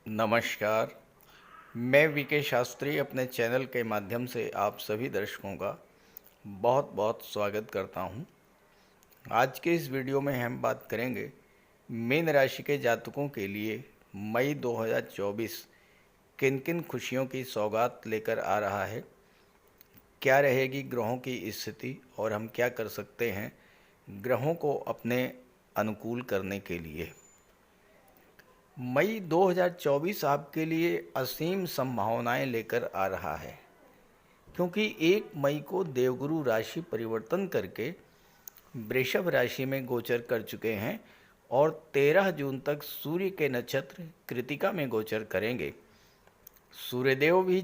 नमस्कार। मैं वीके शास्त्री अपने चैनल के माध्यम से आप सभी दर्शकों का बहुत बहुत स्वागत करता हूं। आज के इस वीडियो में हम बात करेंगे मीन राशि के जातकों के लिए मई 2024 किन किन खुशियों की सौगात लेकर आ रहा है, क्या रहेगी ग्रहों की स्थिति और हम क्या कर सकते हैं ग्रहों को अपने अनुकूल करने के लिए। मई 2024 आपके लिए असीम संभावनाएं लेकर आ रहा है, क्योंकि 1 मई को देवगुरु राशि परिवर्तन करके वृषभ राशि में गोचर कर चुके हैं और 13 जून तक सूर्य के नक्षत्र कृतिका में गोचर करेंगे। सूर्यदेव भी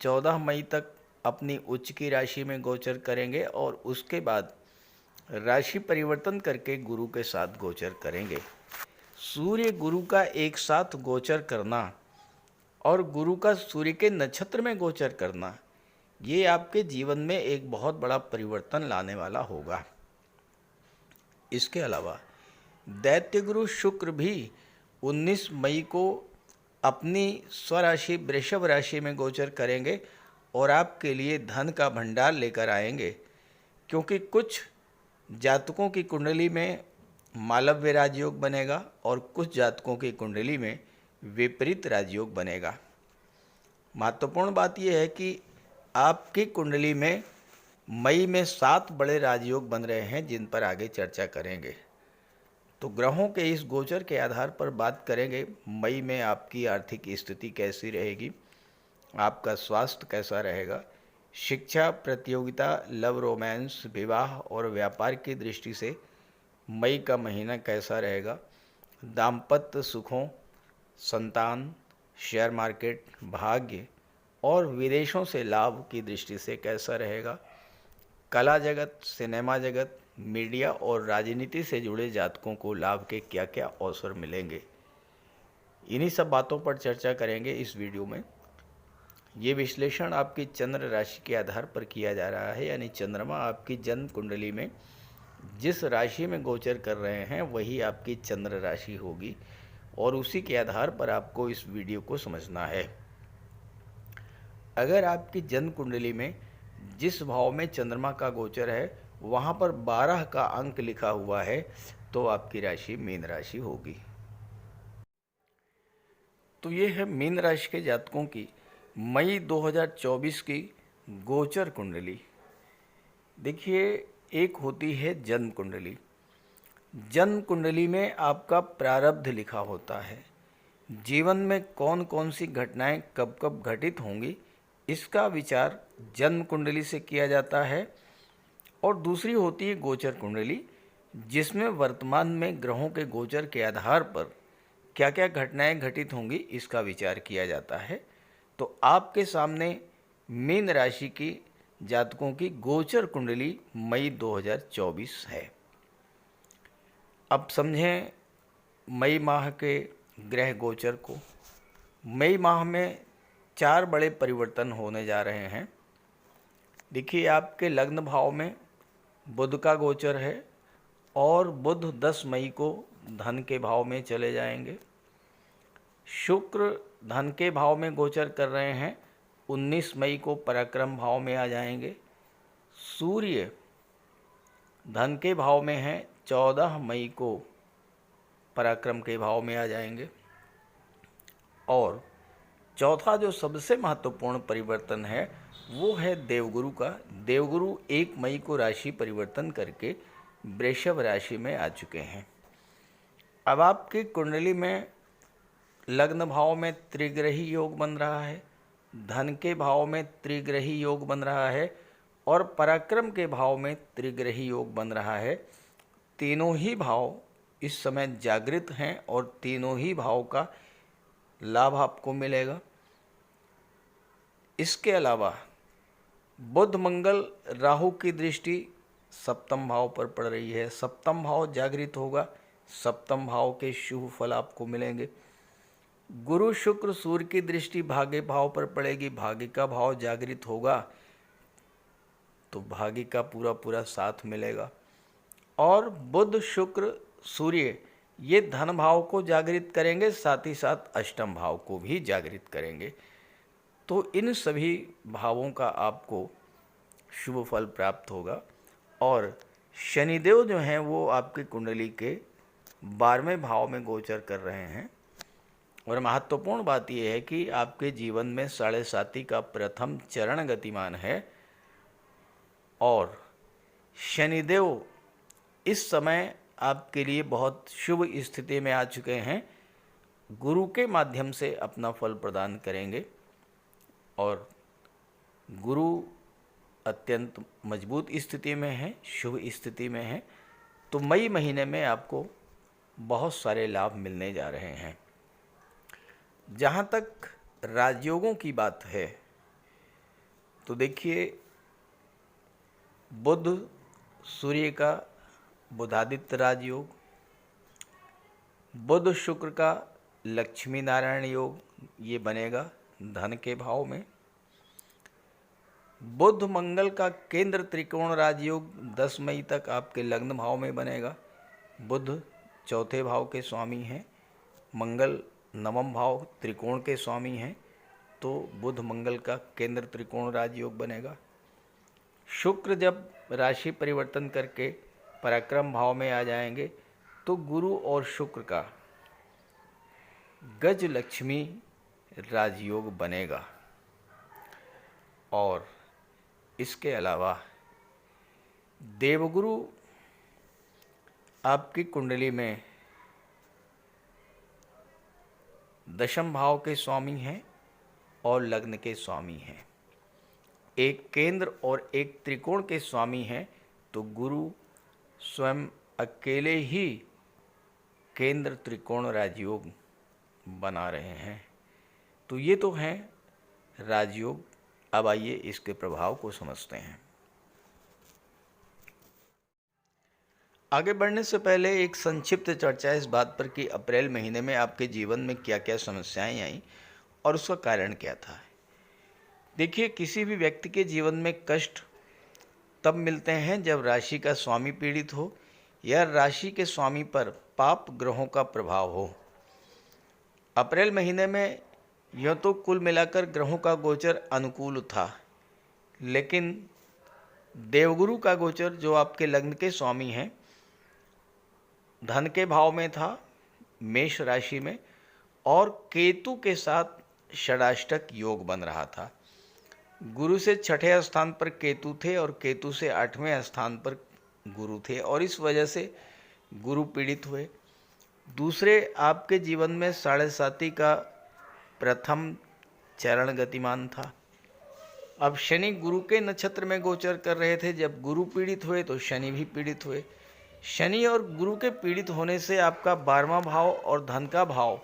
14 मई तक अपनी उच्च की राशि में गोचर करेंगे और उसके बाद राशि परिवर्तन करके गुरु के साथ गोचर करेंगे। सूर्य गुरु का एक साथ गोचर करना और गुरु का सूर्य के नक्षत्र में गोचर करना, ये आपके जीवन में एक बहुत बड़ा परिवर्तन लाने वाला होगा। इसके अलावा दैत्य गुरु शुक्र भी 19 मई को अपनी स्वराशि वृषभ राशि में गोचर करेंगे और आपके लिए धन का भंडार लेकर आएंगे, क्योंकि कुछ जातकों की कुंडली में मालव्य राजयोग बनेगा और कुछ जातकों की कुंडली में विपरीत राजयोग बनेगा। महत्वपूर्ण बात यह है कि आपकी कुंडली में मई में 7 बड़े राजयोग बन रहे हैं, जिन पर आगे चर्चा करेंगे। तो ग्रहों के इस गोचर के आधार पर बात करेंगे मई में आपकी आर्थिक स्थिति कैसी रहेगी, आपका स्वास्थ्य कैसा रहेगा, शिक्षा, प्रतियोगिता, लव, रोमांस, विवाह और व्यापार की दृष्टि से मई का महीना कैसा रहेगा, दाम्पत्य सुखों, संतान, शेयर मार्केट, भाग्य और विदेशों से लाभ की दृष्टि से कैसा रहेगा, कला जगत, सिनेमा जगत, मीडिया और राजनीति से जुड़े जातकों को लाभ के क्या क्या अवसर मिलेंगे, इन्हीं सब बातों पर चर्चा करेंगे इस वीडियो में। ये विश्लेषण आपकी चंद्र राशि के आधार पर किया जा रहा है, यानी चंद्रमा आपकी जन्म कुंडली में जिस राशि में गोचर कर रहे हैं वही आपकी चंद्र राशि होगी और उसी के आधार पर आपको इस वीडियो को समझना है। अगर आपकी जन्म कुंडली में जिस भाव में चंद्रमा का गोचर है वहाँ पर 12 का अंक लिखा हुआ है तो आपकी राशि मीन राशि होगी। तो ये है मीन राशि के जातकों की मई 2024 की गोचर कुंडली। देखिए, एक होती है जन्म कुंडली। जन्म कुंडली में आपका प्रारब्ध लिखा होता है, जीवन में कौन कौन सी घटनाएं कब कब घटित होंगी इसका विचार जन्म कुंडली से किया जाता है। और दूसरी होती है गोचर कुंडली, जिसमें वर्तमान में ग्रहों के गोचर के आधार पर क्या क्या घटनाएं घटित होंगी इसका विचार किया जाता है। तो आपके सामने मीन राशि की जातकों की गोचर कुंडली मई 2024 है। अब समझें मई माह के ग्रह गोचर को। मई माह में 4 बड़े परिवर्तन होने जा रहे हैं। देखिए, आपके लग्न भाव में बुध का गोचर है और बुध 10 मई को धन के भाव में चले जाएंगे। शुक्र धन के भाव में गोचर कर रहे हैं, 19 मई को पराक्रम भाव में आ जाएंगे। सूर्य धन के भाव में है, 14 मई को पराक्रम के भाव में आ जाएंगे। और चौथा जो सबसे महत्वपूर्ण परिवर्तन है वो है देवगुरु का। देवगुरु 1 मई को राशि परिवर्तन करके वृषभ राशि में आ चुके हैं। अब आपकी कुंडली में लग्न भाव में त्रिग्रही योग बन रहा है, धन के भाव में त्रिग्रही योग बन रहा है और पराक्रम के भाव में त्रिग्रही योग बन रहा है। तीनों ही भाव इस समय जागृत हैं और तीनों ही भाव का लाभ आपको मिलेगा। इसके अलावा बुध, मंगल, राहु की दृष्टि सप्तम भाव पर पड़ रही है। सप्तम भाव जागृत होगा, सप्तम भाव के शुभ फल आपको मिलेंगे। गुरु, शुक्र, सूर्य की दृष्टि भाग्य भाव पर पड़ेगी, भाग्य का भाव जागृत होगा तो भाग्य का पूरा पूरा साथ मिलेगा। और बुध, शुक्र, सूर्य ये धन भाव को जागृत करेंगे, साथ ही साथ अष्टम भाव को भी जागृत करेंगे। तो इन सभी भावों का आपको शुभ फल प्राप्त होगा। और शनिदेव जो हैं वो आपकी कुंडली के 12वें भाव में गोचर कर रहे हैं। और महत्वपूर्ण बात यह है कि आपके जीवन में 7.5 का प्रथम चरण गतिमान है और शनिदेव इस समय आपके लिए बहुत शुभ स्थिति में आ चुके हैं। गुरु के माध्यम से अपना फल प्रदान करेंगे और गुरु अत्यंत मजबूत स्थिति में है, शुभ स्थिति में है। तो मई महीने में आपको बहुत सारे लाभ मिलने जा रहे हैं। जहाँ तक राजयोगों की बात है तो देखिए, बुध सूर्य का बुधादित्य राजयोग, बुध शुक्र का लक्ष्मी नारायण योग ये बनेगा धन के भाव में। बुध मंगल का केंद्र त्रिकोण राजयोग 10 मई तक आपके लग्न भाव में बनेगा। बुध चौथे भाव के स्वामी हैं, मंगल नवम भाव त्रिकोण के स्वामी हैं, तो बुध मंगल का केंद्र त्रिकोण राजयोग बनेगा। शुक्र जब राशि परिवर्तन करके पराक्रम भाव में आ जाएंगे तो गुरु और शुक्र का गज लक्ष्मी राजयोग बनेगा। और इसके अलावा देवगुरु आपकी कुंडली में दशम भाव के स्वामी हैं और लग्न के स्वामी हैं। एक केंद्र और एक त्रिकोण के स्वामी हैं, तो गुरु स्वयं अकेले ही केंद्र त्रिकोण राजयोग बना रहे हैं। तो ये तो हैं राजयोग। अब आइए इसके प्रभाव को समझते हैं। आगे बढ़ने से पहले एक संक्षिप्त चर्चा इस बात पर कि अप्रैल महीने में आपके जीवन में क्या क्या समस्याएं आईं और उसका कारण क्या था। देखिए, किसी भी व्यक्ति के जीवन में कष्ट तब मिलते हैं जब राशि का स्वामी पीड़ित हो या राशि के स्वामी पर पाप ग्रहों का प्रभाव हो। अप्रैल महीने में यह तो कुल मिलाकर ग्रहों का गोचर अनुकूल था, लेकिन देवगुरु का गोचर जो आपके लग्न के स्वामी हैं धन के भाव में था, मेष राशि में, और केतु के साथ षडाष्टक योग बन रहा था। गुरु से 6ठे स्थान पर केतु थे और केतु से 8वें स्थान पर गुरु थे, और इस वजह से गुरु पीड़ित हुए। दूसरे, आपके जीवन में 7.5 का प्रथम चरण गतिमान था। अब शनि गुरु के नक्षत्र में गोचर कर रहे थे। जब गुरु पीड़ित हुए तो शनि भी पीड़ित हुए। शनि और गुरु के पीड़ित होने से आपका 12वां भाव और धन का भाव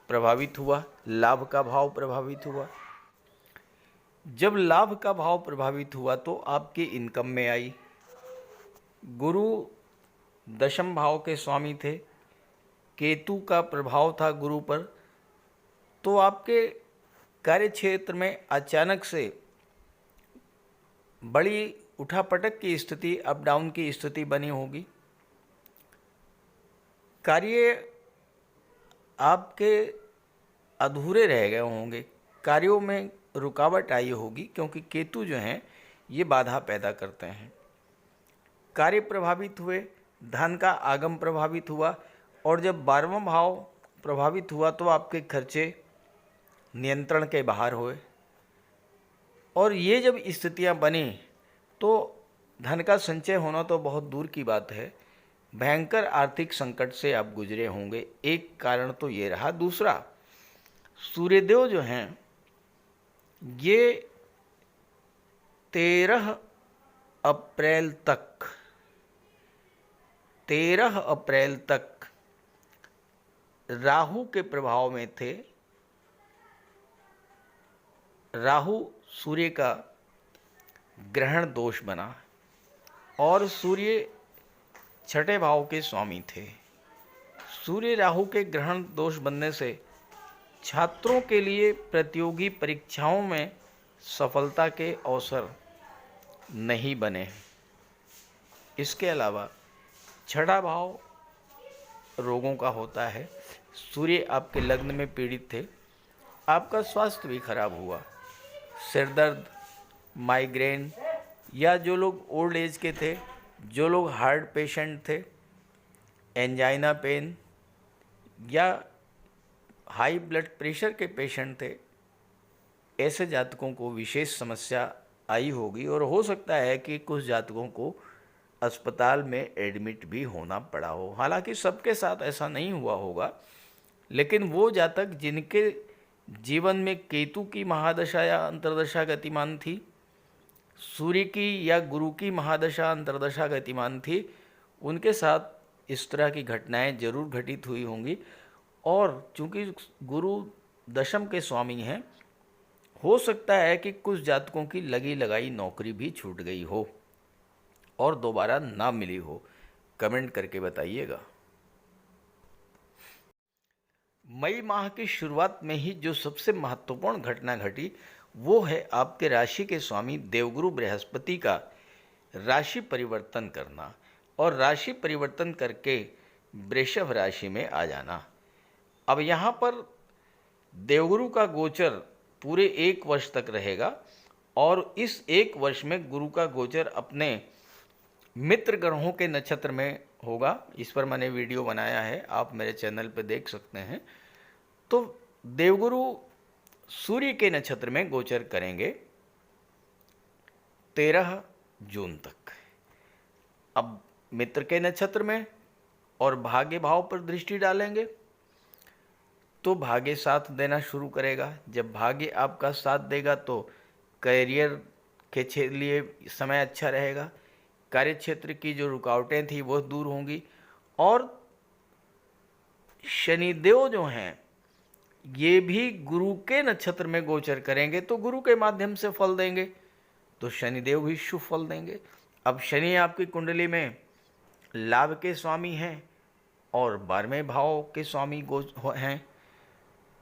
प्रभावित हुआ, लाभ का भाव प्रभावित हुआ। जब लाभ का भाव प्रभावित हुआ तो आपकी इनकम में आई। गुरु दशम भाव के स्वामी थे, केतु का प्रभाव था गुरु पर, तो आपके कार्य क्षेत्र में अचानक से बड़ी उठापटक की स्थिति, अप डाउन की स्थिति बनी होगी। कार्य आपके अधूरे रह गए होंगे, कार्यों में रुकावट आई होगी, क्योंकि केतु जो हैं ये बाधा पैदा करते हैं। कार्य प्रभावित हुए, धन का आगम प्रभावित हुआ, और जब 12वां भाव प्रभावित हुआ तो आपके खर्चे नियंत्रण के बाहर हुए। और ये जब स्थितियां बनी तो धन का संचय होना तो बहुत दूर की बात है, भयंकर आर्थिक संकट से आप गुजरे होंगे। एक कारण तो ये रहा। दूसरा, सूर्यदेव जो हैं ये 13 अप्रैल तक राहु के प्रभाव में थे। राहु सूर्य का ग्रहण दोष बना और सूर्य 6ठे भाव के स्वामी थे। सूर्य राहु के ग्रहण दोष बनने से छात्रों के लिए प्रतियोगी परीक्षाओं में सफलता के अवसर नहीं बने। इसके अलावा 6ठा भाव रोगों का होता है। सूर्य आपके लग्न में पीड़ित थे, आपका स्वास्थ्य भी खराब हुआ। सिर दर्द, माइग्रेन, या जो लोग ओल्ड एज के थे, जो लोग हार्ट पेशेंट थे, एंजाइना पेन या हाई ब्लड प्रेशर के पेशेंट थे, ऐसे जातकों को विशेष समस्या आई होगी और हो सकता है कि कुछ जातकों को अस्पताल में एडमिट भी होना पड़ा हो। हालांकि सबके साथ ऐसा नहीं हुआ होगा, लेकिन वो जातक जिनके जीवन में केतु की महादशा या अंतर्दशा गतिमान थी, सूर्य की या गुरु की महादशा अंतर्दशा गतिमान थी, उनके साथ इस तरह की घटनाएं जरूर घटित हुई होंगी। और चूंकि गुरु दशम के स्वामी हैं, हो सकता है कि कुछ जातकों की लगी लगाई नौकरी भी छूट गई हो और दोबारा ना मिली हो। कमेंट करके बताइएगा। मई माह की शुरुआत में ही जो सबसे महत्वपूर्ण घटना घटी वो है आपके राशि के स्वामी देवगुरु बृहस्पति का राशि परिवर्तन करना और राशि परिवर्तन करके वृषभ राशि में आ जाना। अब यहाँ पर देवगुरु का गोचर पूरे 1 वर्ष तक रहेगा और इस 1 वर्ष में गुरु का गोचर अपने मित्र ग्रहों के नक्षत्र में होगा। इस पर मैंने वीडियो बनाया है, आप मेरे चैनल पर देख सकते हैं। तो देवगुरु सूर्य के नक्षत्र में गोचर करेंगे 13 जून तक। अब मित्र के नक्षत्र में और भाग्य भाव पर दृष्टि डालेंगे तो भाग्य साथ देना शुरू करेगा। जब भाग्य आपका साथ देगा तो करियर के लिए समय अच्छा रहेगा। कार्य क्षेत्र की जो रुकावटें थी वो दूर होंगी। और शनिदेव जो हैं ये भी गुरु के नक्षत्र में गोचर करेंगे तो गुरु के माध्यम से फल देंगे, तो शनिदेव भी शुभ फल देंगे। अब शनि आपकी कुंडली में लाभ के स्वामी हैं और 12वें भाव के स्वामी हैं,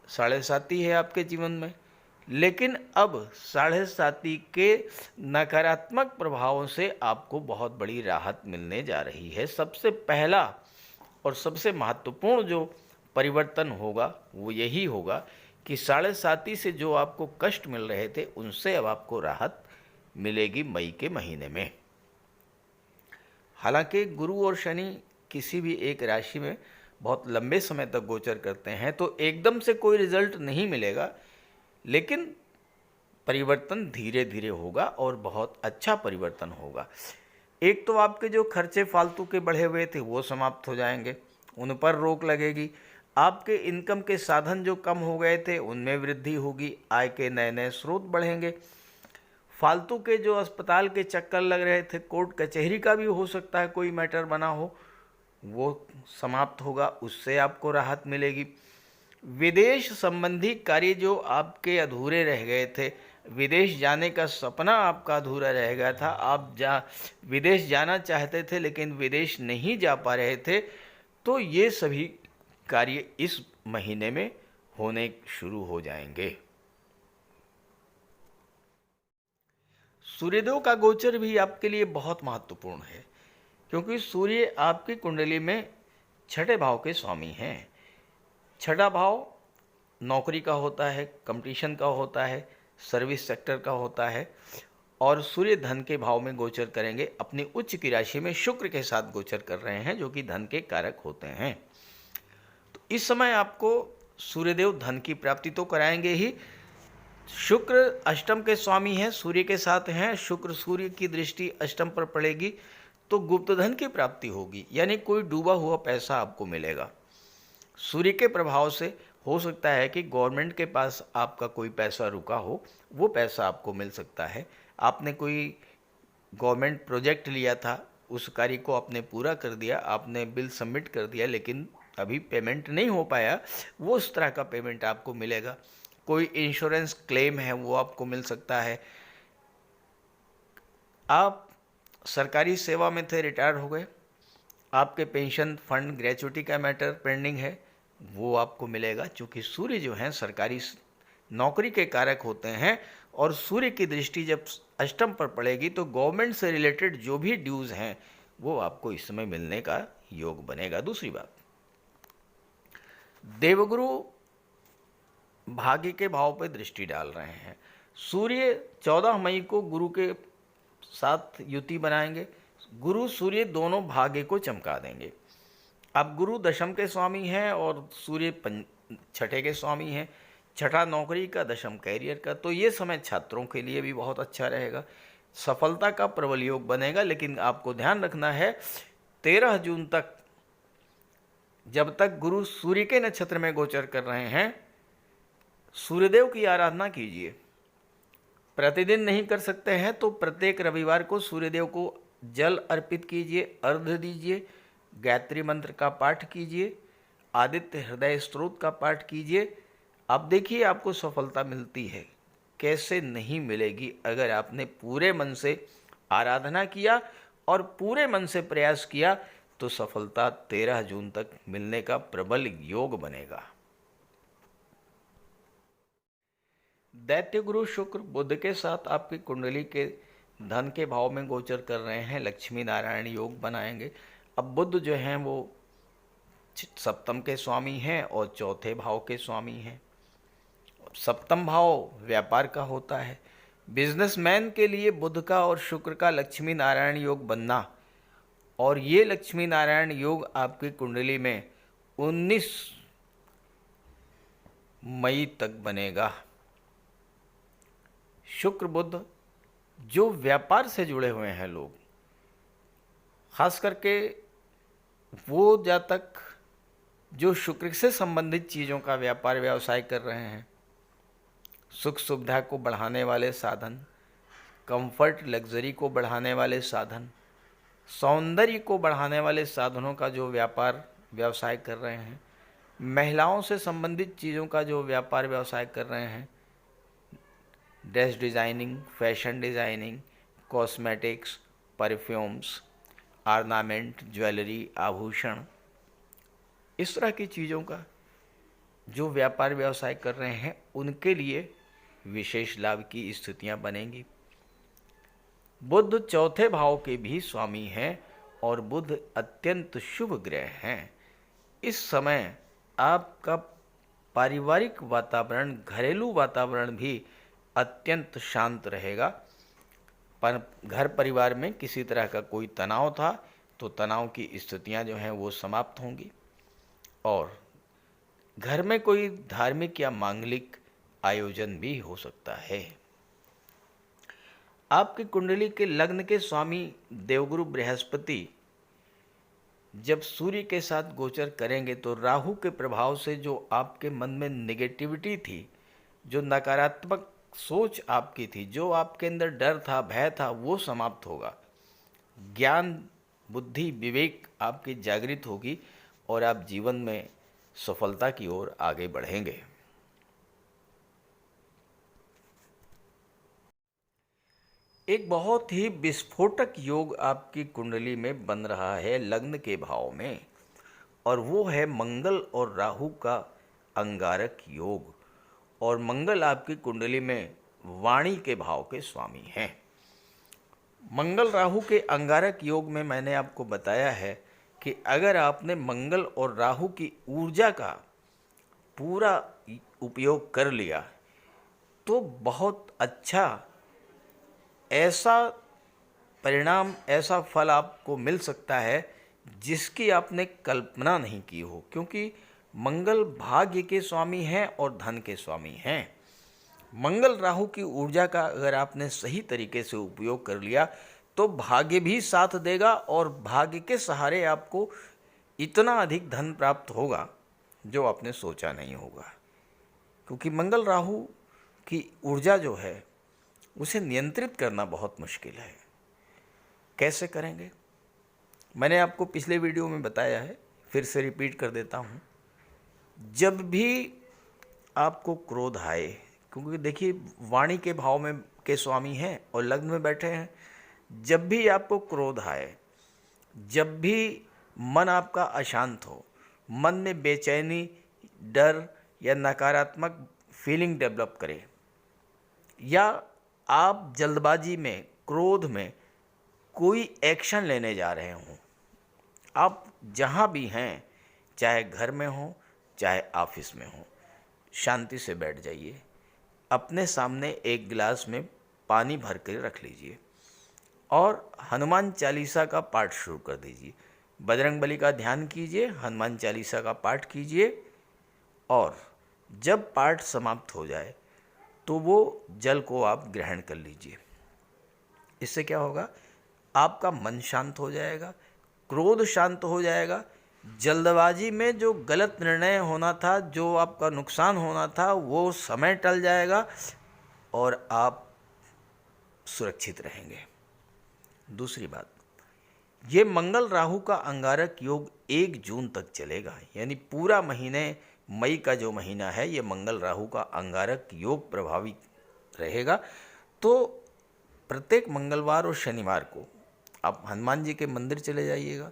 7.5 है आपके जीवन में। लेकिन अब 7.5 के नकारात्मक प्रभावों से आपको बहुत बड़ी राहत मिलने जा रही है। सबसे पहला और सबसे महत्वपूर्ण जो परिवर्तन होगा वो यही होगा कि 7.5 से जो आपको कष्ट मिल रहे थे उनसे अब आपको राहत मिलेगी मई के महीने में। हालांकि गुरु और शनि किसी भी एक राशि में बहुत लंबे समय तक गोचर करते हैं तो एकदम से कोई रिजल्ट नहीं मिलेगा, लेकिन परिवर्तन धीरे धीरे होगा और बहुत अच्छा परिवर्तन होगा। एक तो आपके जो खर्चे फालतू के बढ़े हुए थे वो समाप्त हो जाएंगे, उन पर रोक लगेगी। आपके इनकम के साधन जो कम हो गए थे उनमें वृद्धि होगी, आय के नए नए स्रोत बढ़ेंगे। फालतू के जो अस्पताल के चक्कर लग रहे थे, कोर्ट कचहरी का भी हो सकता है कोई मैटर बना हो, वो समाप्त होगा, उससे आपको राहत मिलेगी। विदेश संबंधी कार्य जो आपके अधूरे रह गए थे, विदेश जाने का सपना आपका अधूरा रह गया था, आप विदेश जाना चाहते थे लेकिन विदेश नहीं जा पा रहे थे, तो ये सभी कार्य इस महीने में होने शुरू हो जाएंगे। सूर्यदेव का गोचर भी आपके लिए बहुत महत्वपूर्ण है क्योंकि सूर्य आपकी कुंडली में 6ठे भाव के स्वामी हैं। 6ठा भाव नौकरी का होता है, कंपटीशन का होता है, सर्विस सेक्टर का होता है। और सूर्य धन के भाव में गोचर करेंगे, अपनी उच्च की राशि में शुक्र के साथ गोचर कर रहे हैं जो कि धन के कारक होते हैं। तो इस समय आपको सूर्यदेव धन की प्राप्ति तो कराएंगे ही। शुक्र अष्टम के स्वामी हैं, सूर्य के साथ हैं, शुक्र सूर्य की दृष्टि अष्टम पर पड़ेगी तो गुप्त धन की प्राप्ति होगी, यानी कोई डूबा हुआ पैसा आपको मिलेगा। सूर्य के प्रभाव से हो सकता है कि गवर्नमेंट के पास आपका कोई पैसा रुका हो, वो पैसा आपको मिल सकता है। आपने कोई गवर्नमेंट प्रोजेक्ट लिया था, उस कार्य को आपने पूरा कर दिया, आपने बिल सबमिट कर दिया लेकिन अभी पेमेंट नहीं हो पाया, वो उस तरह का पेमेंट आपको मिलेगा। कोई इंश्योरेंस क्लेम है वो आपको मिल सकता है। आप सरकारी सेवा में थे, रिटायर हो गए, आपके पेंशन फंड ग्रेचुइटी का मैटर पेंडिंग है, वो आपको मिलेगा। क्योंकि सूर्य जो हैं सरकारी नौकरी के कारक होते हैं और सूर्य की दृष्टि जब अष्टम पर पड़ेगी तो गवर्नमेंट से रिलेटेड जो भी ड्यूज़ हैं वो आपको इस समय मिलने का योग बनेगा। दूसरी बात, देवगुरु भाग्य के भाव पर दृष्टि डाल रहे हैं। सूर्य 14 मई को गुरु के साथ युति बनाएंगे। गुरु सूर्य दोनों भाग्य को चमका देंगे। अब गुरु दशम के स्वामी हैं और सूर्य छठे के स्वामी हैं। छठा नौकरी का, दशम कैरियर का। तो ये समय छात्रों के लिए भी बहुत अच्छा रहेगा, सफलता का प्रबल योग बनेगा। लेकिन आपको ध्यान रखना है 13 जून तक, जब तक गुरु सूर्य के नक्षत्र में गोचर कर रहे हैं, सूर्यदेव की आराधना कीजिए। प्रतिदिन नहीं कर सकते हैं तो प्रत्येक रविवार को सूर्यदेव को जल अर्पित कीजिए, अर्घ्य दीजिए, गायत्री मंत्र का पाठ कीजिए, आदित्य हृदय स्तोत्र का पाठ कीजिए। अब देखिए आपको सफलता मिलती है। कैसे नहीं मिलेगी? अगर आपने पूरे मन से आराधना किया और पूरे मन से प्रयास किया तो सफलता 13 जून तक मिलने का प्रबल योग बनेगा। दैत्य गुरु शुक्र बुध के साथ आपकी कुंडली के धन के भाव में गोचर कर रहे हैं, लक्ष्मी नारायण योग बनाएंगे। अब बुध जो हैं वो सप्तम के स्वामी हैं और चौथे भाव के स्वामी हैं। सप्तम भाव व्यापार का होता है। बिजनेसमैन के लिए बुध का और शुक्र का लक्ष्मी नारायण योग बनना, और ये लक्ष्मी नारायण योग आपकी कुंडली में 19 मई तक बनेगा। शुक्र बुध जो व्यापार से जुड़े हुए हैं लोग, खास करके वो जातक जो शुक्र से संबंधित चीज़ों का व्यापार व्यवसाय कर रहे हैं, सुख सुविधा को बढ़ाने वाले साधन, कंफर्ट लग्जरी को बढ़ाने वाले साधन, सौंदर्य को बढ़ाने वाले साधनों का जो व्यापार व्यवसाय कर रहे हैं, महिलाओं से संबंधित चीज़ों का जो व्यापार व्यवसाय कर रहे हैं, dress designing, fashion designing, cosmetics, perfumes, ornament, jewellery, आभूषण, इस तरह की चीज़ों का जो व्यापार व्यवसाय कर रहे हैं उनके लिए विशेष लाभ की स्थितियां बनेंगी। बुध चौथे भाव के भी स्वामी हैं और बुध अत्यंत शुभ ग्रह हैं। इस समय आपका पारिवारिक वातावरण, घरेलू वातावरण भी अत्यंत शांत रहेगा। पर घर परिवार में किसी तरह का कोई तनाव था तो तनाव की स्थितियां जो हैं वो समाप्त होंगी, और घर में कोई धार्मिक या मांगलिक आयोजन भी हो सकता है। आपकी कुंडली के लग्न के स्वामी देवगुरु बृहस्पति जब सूर्य के साथ गोचर करेंगे तो राहु के प्रभाव से जो आपके मन में नेगेटिविटी थी, जो नकारात्मक सोच आपकी थी, जो आपके अंदर डर था, भय था, वो समाप्त होगा। ज्ञान, बुद्धि, विवेक आपकी जागृत होगी और आप जीवन में सफलता की ओर आगे बढ़ेंगे। एक बहुत ही विस्फोटक योग आपकी कुंडली में बन रहा है लग्न के भाव में, और वो है मंगल और राहु का अंगारक योग। और मंगल आपकी कुंडली में वाणी के भाव के स्वामी हैं। मंगल राहु के अंगारक योग में मैंने आपको बताया है कि अगर आपने मंगल और राहु की ऊर्जा का पूरा उपयोग कर लिया तो बहुत अच्छा ऐसा परिणाम, ऐसा फल आपको मिल सकता है जिसकी आपने कल्पना नहीं की हो, क्योंकि मंगल भाग्य के स्वामी हैं और धन के स्वामी हैं। मंगल राहु की ऊर्जा का अगर आपने सही तरीके से उपयोग कर लिया तो भाग्य भी साथ देगा और भाग्य के सहारे आपको इतना अधिक धन प्राप्त होगा जो आपने सोचा नहीं होगा। क्योंकि मंगल राहु की ऊर्जा जो है उसे नियंत्रित करना बहुत मुश्किल है। कैसे करेंगे? मैंने आपको पिछले वीडियो में बताया है, फिर से रिपीट कर देता हूँ। जब भी आपको क्रोध आए, क्योंकि देखिए वाणी के भाव में के स्वामी हैं और लग्न में बैठे हैं, जब भी आपको क्रोध आए, जब भी मन आपका अशांत हो, मन में बेचैनी, डर या नकारात्मक फीलिंग डेवलप करे, या आप जल्दबाजी में, क्रोध में कोई एक्शन लेने जा रहे हों, आप जहाँ भी हैं, चाहे घर में हो, चाहे ऑफिस में हो, शांति से बैठ जाइए। अपने सामने एक गिलास में पानी भर कर रख लीजिए और हनुमान चालीसा का पाठ शुरू कर दीजिए। बजरंगबली का ध्यान कीजिए, हनुमान चालीसा का पाठ कीजिए और जब पाठ समाप्त हो जाए तो वो जल को आप ग्रहण कर लीजिए। इससे क्या होगा, आपका मन शांत हो जाएगा, क्रोध शांत हो जाएगा, जल्दबाजी में जो गलत निर्णय होना था, जो आपका नुकसान होना था, वो समय टल जाएगा और आप सुरक्षित रहेंगे। दूसरी बात, ये मंगल राहु का अंगारक योग 1 जून तक चलेगा, यानी पूरा महीने मई का जो महीना है ये मंगल राहु का अंगारक योग प्रभावी रहेगा। तो प्रत्येक मंगलवार और शनिवार को आप हनुमान जी के मंदिर चले जाइएगा,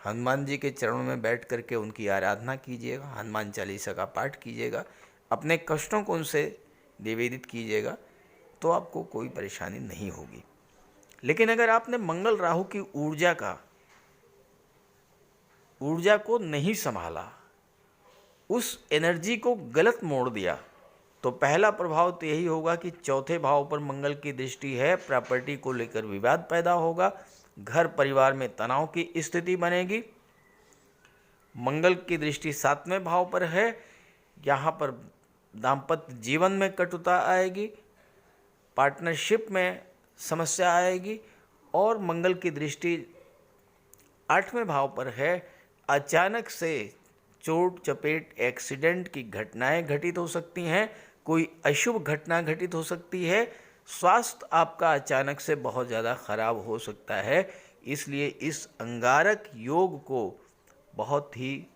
हनुमान जी के चरणों में बैठ करके उनकी आराधना कीजिएगा, हनुमान चालीसा का पाठ कीजिएगा, अपने कष्टों को उनसे निवेदित कीजिएगा, तो आपको कोई परेशानी नहीं होगी। लेकिन अगर आपने मंगल राहु की ऊर्जा को नहीं संभाला, उस एनर्जी को गलत मोड़ दिया, तो पहला प्रभाव तो यही होगा कि चौथे भाव पर मंगल की दृष्टि है, प्रॉपर्टी को लेकर विवाद पैदा होगा, घर परिवार में तनाव की स्थिति बनेगी। मंगल की दृष्टि 7वें भाव पर है, यहाँ पर दाम्पत्य जीवन में कटुता आएगी, पार्टनरशिप में समस्या आएगी। और मंगल की दृष्टि 8वें भाव पर है, अचानक से चोट चपेट एक्सीडेंट की घटनाएं घटित हो सकती हैं, कोई अशुभ घटना घटित हो सकती है, स्वास्थ्य आपका अचानक से बहुत ज़्यादा खराब हो सकता है। इसलिए इस अंगारक योग को बहुत ही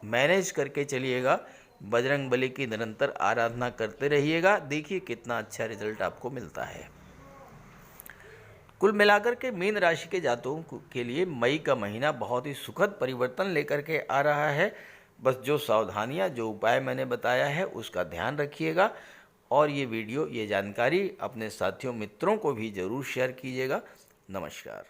मैनेज करके चलिएगा, बजरंगबली की निरंतर आराधना करते रहिएगा, देखिए कितना अच्छा रिजल्ट आपको मिलता है। कुल मिलाकर के मीन राशि के जातकों के लिए मई का महीना बहुत ही सुखद परिवर्तन लेकर के आ रहा है। बस जो सावधानियां, जो उपाय मैंने बताया है उसका ध्यान रखिएगा और ये वीडियो, ये जानकारी अपने साथियों मित्रों को भी ज़रूर शेयर कीजिएगा। नमस्कार।